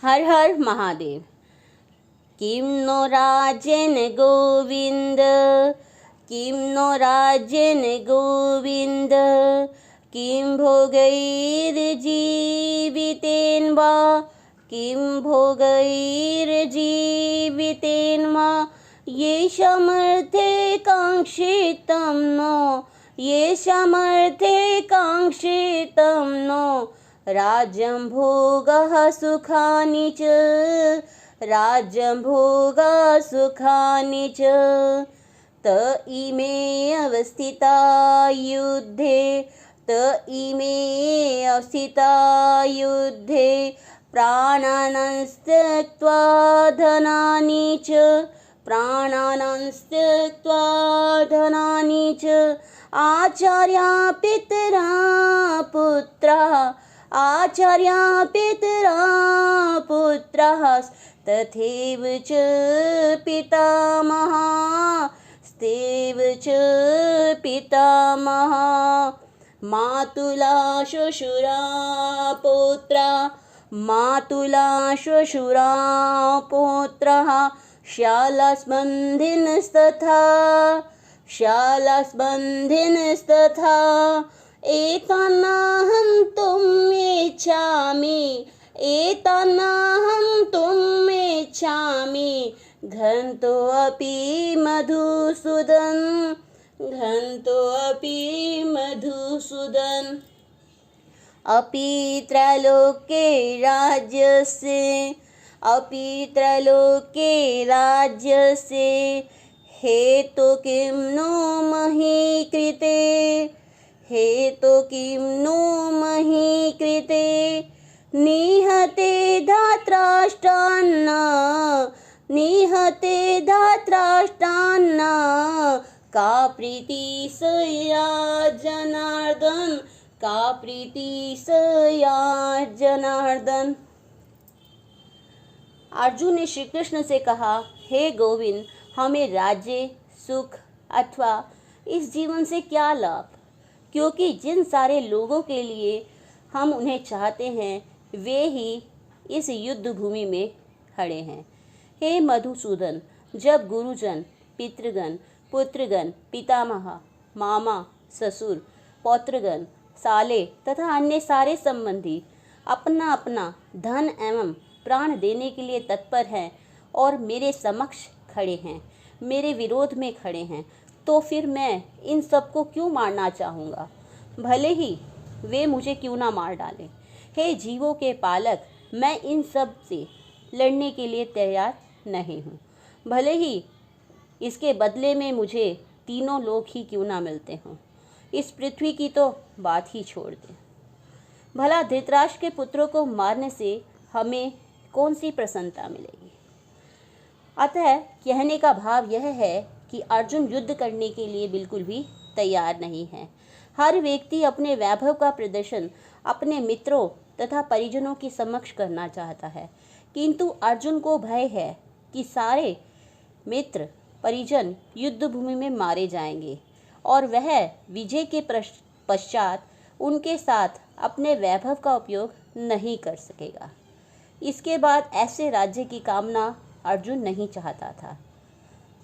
हर हर महादेव। किं नो राज्येन गोविंद, किं नो राज्येन गोविंद, किं भोगैर्जीवितेन वा, किं भोगैर्जीवितेन वा, येषामर्थे काङ्क्षितं नो, येषामर्थे काङ्क्षितं नो, राज्यं भोगः सुखानि च, राज्यं भोगः सुखानि च। त इमे अवस्थिता युद्धे, त इमे अवस्थिता युद्धे, प्राणान् त्यक्त्वा धनानि च, प्राणान् त्यक्त्वा धनानि च, आचार्या पितरा पुत्राः, आचार्या पितरा पुत्राः, तथैव च पितामहा, तथैव च पितामहा। मातुला श्वशुरा पौत्रा, मातुला श्वशुरा पौत्रः, शालास्बन्धिनस्तथा, शालास्बन्धिनस्तथा, एतान्नाहं तुम् इच्छामि, एतान्नाहं तुम् इच्छामि, घ्नतोऽपि मधुसूदन, घ्नतोऽपि मधुसूदन। अपि त्रैलोक्ये राज्यस्य, अपि त्रैलोक्ये राज्यस्य, हेतु किं नो मही कृते, हेतु किं नो मही कृते, निहते धात्राष्ट्रान्न, निहते धात्राष्ट्रान्न, का प्रीति सया जनार्दन, का प्रीति सया जनार्दन। अर्जुन ने श्री कृष्ण से कहा, हे गोविंद, हमें राज्य, सुख अथवा इस जीवन से क्या लाभ, क्योंकि जिन सारे लोगों के लिए हम उन्हें चाहते हैं वे ही इस युद्ध भूमि में खड़े हैं। हे मधुसूदन, जब गुरुजन, पितृगण, पुत्रगण, पितामह, मामा, ससुर, पौत्रगण, साले तथा अन्य सारे संबंधी अपना अपना धन एवं प्राण देने के लिए तत्पर हैं और मेरे समक्ष खड़े हैं, मेरे विरोध में खड़े हैं, तो फिर मैं इन सबको क्यों मारना चाहूँगा, भले ही वे मुझे क्यों ना मार डालें। हे जीवों के पालक, मैं इन सब से लड़ने के लिए तैयार नहीं हूँ, भले ही इसके बदले में मुझे तीनों लोग ही क्यों ना मिलते हों। इस पृथ्वी की तो बात ही छोड़ दें। भला धृतराष्ट्र के पुत्रों को मारने से हमें कौन सी प्रसन्नता मिलेगी। अतः कहने का भाव यह है कि अर्जुन युद्ध करने के लिए बिल्कुल भी तैयार नहीं है। हर व्यक्ति अपने वैभव का प्रदर्शन अपने मित्रों तथा परिजनों के समक्ष करना चाहता है, किंतु अर्जुन को भय है कि सारे मित्र परिजन युद्ध भूमि में मारे जाएंगे और वह विजय के पश्चात उनके साथ अपने वैभव का उपयोग नहीं कर सकेगा। इसके बाद ऐसे राज्य की कामना अर्जुन नहीं चाहता था।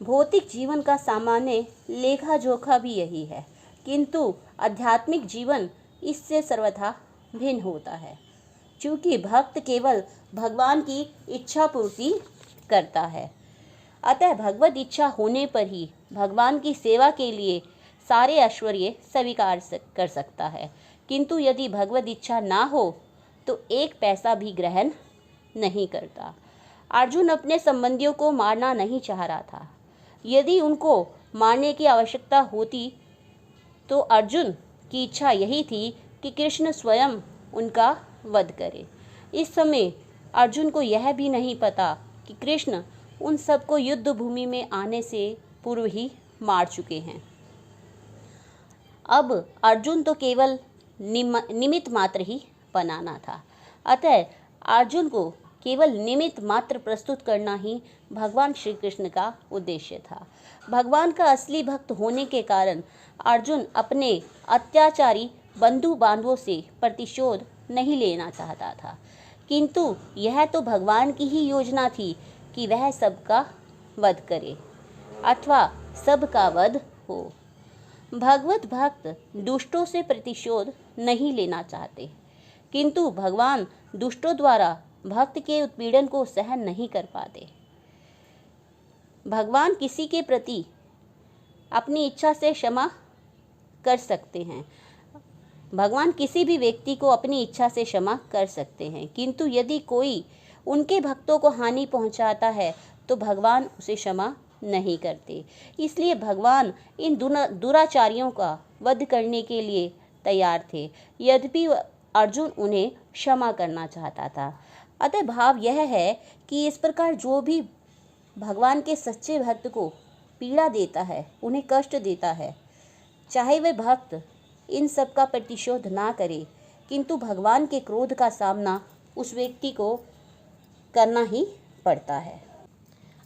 भौतिक जीवन का सामान्य लेखा जोखा भी यही है, किंतु आध्यात्मिक जीवन इससे सर्वथा भिन्न होता है, क्योंकि भक्त केवल भगवान की इच्छा पूर्ति करता है। अतः भगवत इच्छा होने पर ही भगवान की सेवा के लिए सारे ऐश्वर्य स्वीकार कर सकता है, किंतु यदि भगवत इच्छा ना हो तो एक पैसा भी ग्रहण नहीं करता। अर्जुन अपने संबंधियों को मारना नहीं चाह रहा था। यदि उनको मारने की आवश्यकता होती तो अर्जुन की इच्छा यही थी कि कृष्ण स्वयं उनका वध करे। इस समय अर्जुन को यह भी नहीं पता कि कृष्ण उन सबको युद्ध भूमि में आने से पूर्व ही मार चुके हैं। अब अर्जुन तो केवल निमित्त मात्र ही बनाना था। अतः अर्जुन को केवल निमित्त मात्र प्रस्तुत करना ही भगवान श्री कृष्ण का उद्देश्य था। भगवान का असली भक्त होने के कारण अर्जुन अपने अत्याचारी बंधु बांधवों से प्रतिशोध नहीं लेना चाहता था, किंतु यह तो भगवान की ही योजना थी कि वह सबका वध करे अथवा सबका वध हो। भगवत भक्त दुष्टों से प्रतिशोध नहीं लेना चाहते, किंतु भगवान दुष्टों द्वारा भक्त के उत्पीड़न को सहन नहीं कर पाते। भगवान किसी के प्रति अपनी इच्छा से क्षमा कर सकते हैं। भगवान किसी भी व्यक्ति को अपनी इच्छा से क्षमा कर सकते हैं, किंतु यदि कोई उनके भक्तों को हानि पहुंचाता है तो भगवान उसे क्षमा नहीं करते। इसलिए भगवान इन दुराचारियों का वध करने के लिए तैयार थे, यद्यपि अर्जुन उन्हें क्षमा करना चाहता था। अतः भाव यह है कि इस प्रकार जो भी भगवान के सच्चे भक्त को पीड़ा देता है, उन्हें कष्ट देता है, चाहे वे भक्त इन सब का प्रतिशोध ना करे, किंतु भगवान के क्रोध का सामना उस व्यक्ति को करना ही पड़ता है।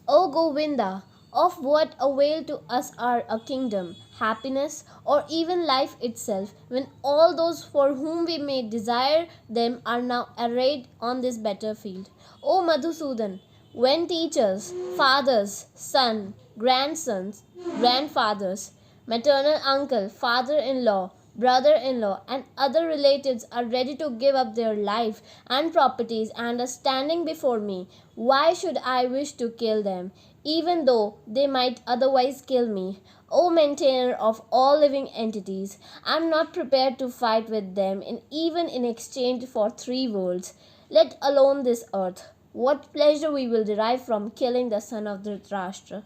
O Govinda, of what avail to us are a kingdom, happiness, or even life itself, when all those for whom we may desire them are now arrayed on this battlefield? O Madhusudan, when teachers, fathers, sons, grandsons, grandfathers, maternal uncle, father-in-law, brother-in-law, and other relatives are ready to give up their life and properties and are standing before me, why should I wish to kill them, even though they might otherwise kill me? O maintainer of all living entities, I am not prepared to fight with them, even in exchange for 3 worlds, let alone this earth. What pleasure we will derive from killing the son of Dhritarashtra.